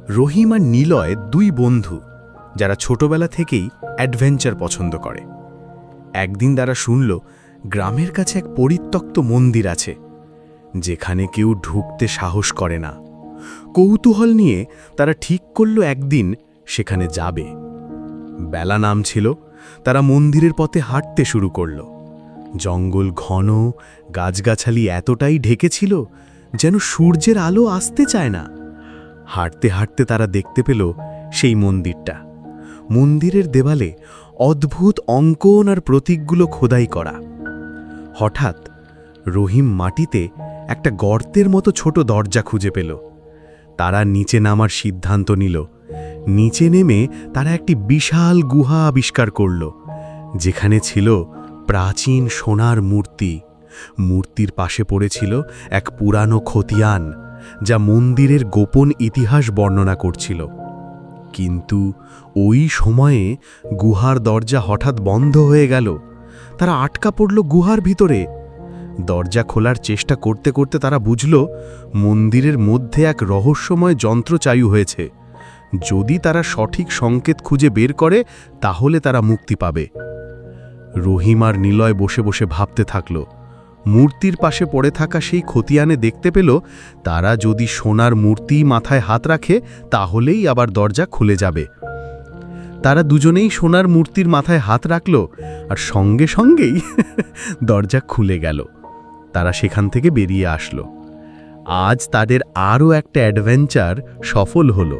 রহিম আর নিলয় দুই বন্ধু যারা ছোটবেলা থেকেই অ্যাডভেঞ্চার পছন্দ করে। একদিন তারা শুনল গ্রামের কাছে এক পরিত্যক্ত মন্দির আছে, যেখানে কেউ ঢুকতে সাহস করে না। কৌতূহল নিয়ে তারা ঠিক করল একদিন সেখানে যাবে। বেলা নামছিল, তারা মন্দিরের পথে হাঁটতে শুরু করল। জঙ্গল ঘন, গাছগাছালি এতটাই ঢেকেছিল যেন সূর্যের আলো আসতে চায় না। হাঁটতে হাঁটতে তারা দেখতে পেল সেই মন্দিরটা। মন্দিরের দেওয়ালে অদ্ভুত অঙ্কন আর প্রতীকগুলো খোদাই করা। হঠাৎ রহিম মাটিতে একটা গর্তের মতো ছোট দরজা খুঁজে পেল। তারা নিচে নামার সিদ্ধান্ত নিল। নিচে নেমে তারা একটি বিশাল গুহা আবিষ্কার করল, যেখানে ছিল প্রাচীন সোনার মূর্তি। মূর্তির পাশে পড়েছিল এক পুরানো খতিয়ান, যা মন্দিরের গোপন ইতিহাস বর্ণনা করছিল। কিন্তু ওই সময়ে গুহার দরজা হঠাৎ বন্ধ হয়ে গেল। তারা আটকা পড়ল গুহার ভিতরে। দরজা খোলার চেষ্টা করতে করতে তারা বুঝল মন্দিরের মধ্যে এক রহস্যময় যন্ত্র চালু হয়েছে। যদি তারা সঠিক সংকেত খুঁজে বের করে তাহলে তারা মুক্তি পাবে। রহিম আর নিলয় বসে বসে ভাবতে থাকল। মূর্তির পাশে পড়ে থাকা সেই খতিয়ানে দেখতে পেল তারা যদি সোনার মূর্তি মাথায় হাত রাখে তাহলেই আবার দরজা খুলে যাবে। তারা দুজনেই সোনার মূর্তির মাথায় হাত রাখল, আর সঙ্গে সঙ্গেই দরজা খুলে গেল। তারা সেখান থেকে বেরিয়ে আসলো। আজ তাদের আরও একটা অ্যাডভেঞ্চার সফল হলো।